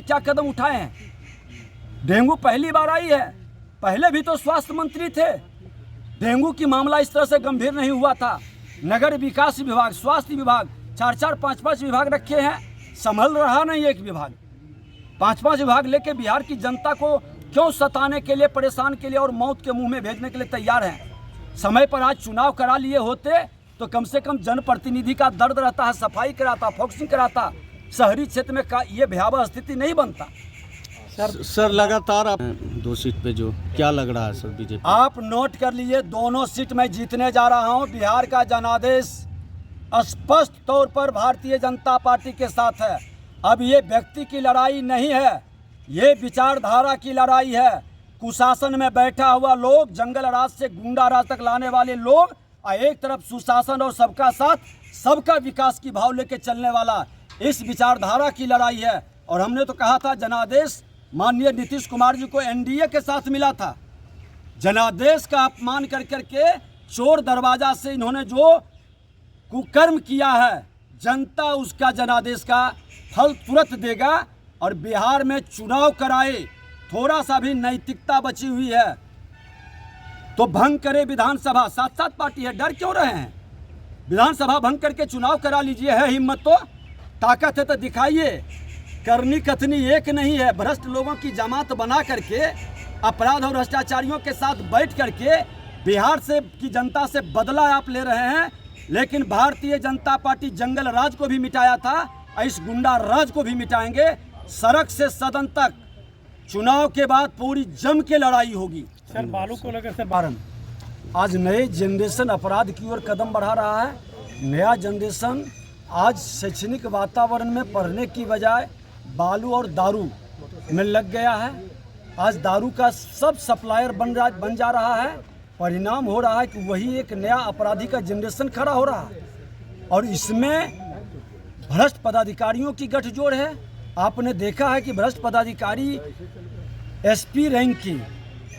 क्या कदम उठाए हैं। डेंगू पहली बार आई है, पहले भी तो स्वास्थ्य मंत्री थे। डेंगू की मामला इस तरह से गंभीर नहीं हुआ था। नगर विकास विभाग, स्वास्थ्य विभाग, 4-4, 5-5 विभाग रखे हैं, संभल रहा नहीं एक विभाग। 5-5 विभाग लेके बिहार की जनता को क्यों सताने के लिए, परेशान के लिए और मौत के मुंह में भेजने के लिए तैयार हैं। समय पर आज चुनाव करा लिए होते तो कम से कम जनप्रतिनिधि का दर्द रहता है, सफाई कराता, फॉक्सिंग कराता, शहरी क्षेत्र में ये भयावह स्थिति नहीं बनता। सर लगातार आप 2 सीट पे जो क्या लग रहा है सर बीजेपी? आप नोट कर लिए, दोनों सीट में जीतने जा रहा हूं। बिहार का जनादेश स्पष्ट तौर पर भारतीय जनता पार्टी के साथ है। अब ये व्यक्ति की लड़ाई नहीं है, ये विचारधारा की लड़ाई है। कुशासन में बैठा हुआ लोग, जंगल राज से गुंडा राज तक लाने वाले लोग, और एक तरफ सुशासन और सबका साथ, सबका विकास की भाव लेके चलने वाला, इस विचारधारा की लड़ाई है। और हमने तो कहा था जनादेश माननीय नीतीश कुमार जी को एनडीए के साथ मिला था। जनादेश का अपमान कर करके चोर दरवाजा से इन्होंने जो कुकर्म किया है, जनता उसका जनादेश का फल तुरंत देगा। और बिहार में चुनाव कराए, थोड़ा सा भी नैतिकता बची हुई है तो भंग करे विधानसभा। 7-7 पार्टी है, डर क्यों रहे हैं? विधानसभा भंग करके चुनाव करा लीजिए। है हिम्मत तो, ताकत है तो दिखाइए। करनी कथनी एक नहीं है। भ्रष्ट लोगों की जमात बना करके, अपराध और भ्रष्टाचारियों के साथ बैठ करके बिहार से की जनता से बदला आप ले रहे हैं। लेकिन भारतीय जनता पार्टी जंगल राज को भी मिटाया था, इस गुंडा राज को भी मिटाएंगे। सड़क से सदन तक चुनाव के बाद पूरी जम के लड़ाई होगी। सर बालू को लेकर से बारन आज नए जनरेशन अपराध की ओर कदम बढ़ा रहा है। नया जनरेशन आज शैक्षणिक वातावरण में पढ़ने की बजाय बालू और दारू में लग गया है। आज दारू का सब सप्लायर बन जा रहा है। परिणाम हो रहा है कि वही एक नया अपराधी का जनरेशन खड़ा हो रहा है। और इसमें भ्रष्ट पदाधिकारियों की गठजोड़ है। आपने देखा है कि भ्रष्ट पदाधिकारी, एसपी रैंक के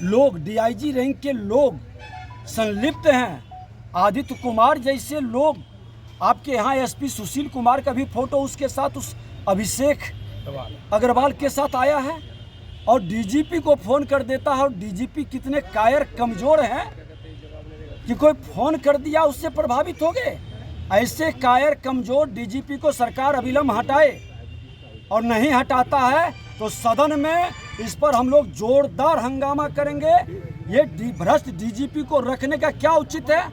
लोग, डीआईजी रैंक के लोग संलिप्त हैं। आदित्य कुमार जैसे लोग, आपके यहाँ एसपी सुशील कुमार का भी फोटो उसके साथ, उस अभिषेक अग्रवाल के साथ आया है। और डीजीपी को फ़ोन कर देता है। और डीजीपी कितने कायर कमज़ोर हैं कि कोई फ़ोन कर दिया उससे प्रभावित हो गए। ऐसे कायर कमज़ोर डीजीपी को सरकार अविलंब हटाए, और नहीं हटाता है तो सदन में इस पर हम लोग जोरदार हंगामा करेंगे। ये भ्रष्ट डीजीपी को रखने का क्या उचित है?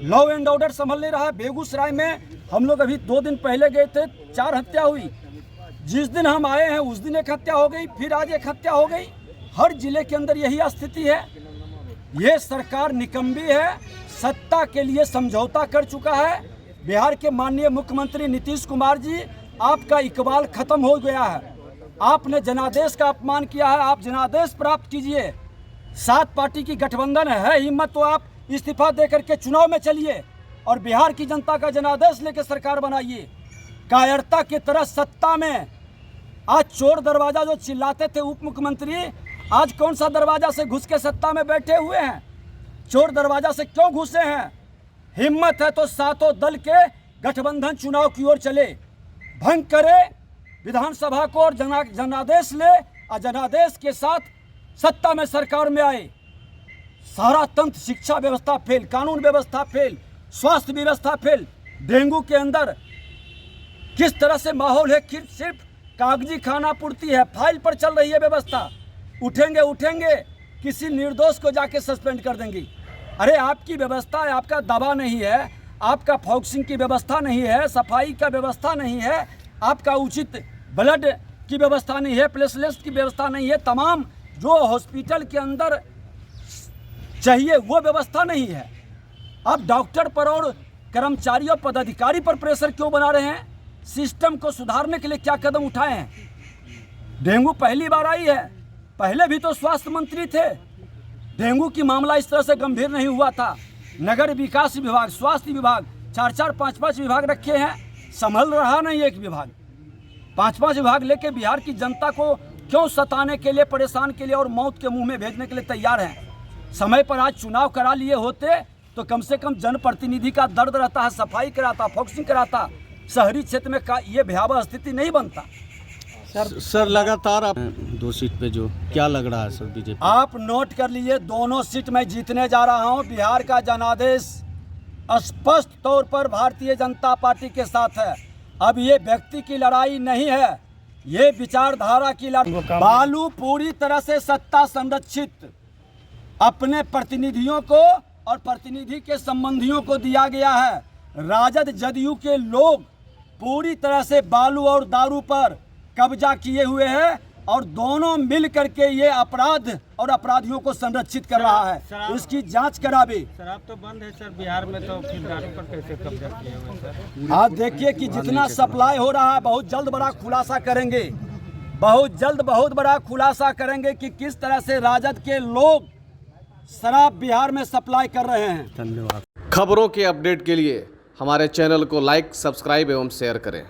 लॉ एंड ऑर्डर संभल नहीं रहा है। बेगूसराय में हम लोग अभी 2 दिन पहले गए थे, 4 हत्या हुई। जिस दिन हम आए हैं उस दिन एक हत्या हो गई, फिर आज एक हत्या हो गई। हर जिले के अंदर यही स्थिति है। ये सरकार निकम्मी है, सत्ता के लिए समझौता कर चुका है। बिहार के माननीय मुख्यमंत्री नीतीश कुमार जी, आपका इकबाल खत्म हो गया है। आपने जनादेश का अपमान किया है, आप जनादेश प्राप्त कीजिए। 7 पार्टी की गठबंधन है, हिम्मत तो आप इस्तीफा दे करके चुनाव में चलिए और बिहार की जनता का जनादेश लेकर सरकार बनाइए। कायरता की तरह सत्ता में आज चोर दरवाजा जो चिल्लाते थे उप मुख्यमंत्री, आज कौन सा दरवाजा से घुस के सत्ता में बैठे हुए हैं? चोर दरवाजा से क्यों घुसे हैं? हिम्मत है तो सातों दल के गठबंधन चुनाव की ओर चले, भंग करे विधानसभा को और जनादेश ले, और जनादेश के साथ सत्ता में सरकार में आए। सारा तंत्र, शिक्षा व्यवस्था फेल, कानून व्यवस्था फेल, स्वास्थ्य व्यवस्था फेल। डेंगू के अंदर किस तरह से माहौल है कि सिर्फ कागजी खाना पूर्ति है, फाइल पर चल रही है व्यवस्था। उठेंगे किसी निर्दोष को जाके सस्पेंड कर देंगे। अरे आपकी व्यवस्था है, आपका दवा नहीं है, आपका फॉक्सिंग की व्यवस्था नहीं है, सफाई का व्यवस्था नहीं है, आपका उचित ब्लड की व्यवस्था नहीं है, प्लेटलेट्स की व्यवस्था नहीं है, तमाम जो हॉस्पिटल के अंदर चाहिए वो व्यवस्था नहीं है। अब डॉक्टर पर और कर्मचारियों पदाधिकारी पर प्रेशर क्यों बना रहे हैं? सिस्टम को सुधारने के लिए क्या कदम उठाए हैं? डेंगू पहली बार आई है, पहले भी तो स्वास्थ्य मंत्री थे। डेंगू की मामला इस तरह से गंभीर नहीं हुआ था। नगर विकास विभाग, स्वास्थ्य विभाग, 4-4, 5-5 विभाग रखे हैं, संभल रहा नहीं एक विभाग। 5-5 विभाग लेके बिहार की जनता को क्यों सताने के लिए, परेशान के लिए और मौत के मुंह में भेजने के लिए तैयार हैं। समय पर आज चुनाव करा लिए होते तो कम से कम जनप्रतिनिधि का दर्द रहता है, सफाई कराता, फॉक्सिंग कराता, शहरी क्षेत्र में ये भयावह स्थिति नहीं बनता। सर लगातार आप 2 सीट पे जो क्या लग रहा है सर बीजेपी? आप नोट कर लीजिए, दोनों सीट में जीतने जा रहा हूं। बिहार का जनादेश स्पष्ट तौर पर भारतीय जनता पार्टी के साथ है। अब ये व्यक्ति की लड़ाई नहीं है, ये विचारधारा की लड़ाई। बालू पूरी तरह से सत्ता संरक्षित अपने प्रतिनिधियों को और प्रतिनिधि के संबंधियों को दिया गया है। राजद जदयू के लोग पूरी तरह से बालू और दारू पर कब्जा किए हुए हैं और दोनों मिल करके ये अपराध और अपराधियों को संरक्षित कर रहा है। इसकी जांच करावे। शराब तो बंद है सर बिहार में, तो फिर दारू पर कैसे कब्जा किए हुए सर? आज देखिए कि जितना सप्लाई हो रहा है, बहुत जल्द बड़ा खुलासा करेंगे, बहुत जल्द बहुत बड़ा खुलासा करेंगे कि किस तरह से राजद के लोग शराब बिहार में सप्लाई कर रहे हैं। धन्यवाद। खबरों के अपडेट के लिए हमारे चैनल को लाइक, सब्सक्राइब एवं शेयर करें।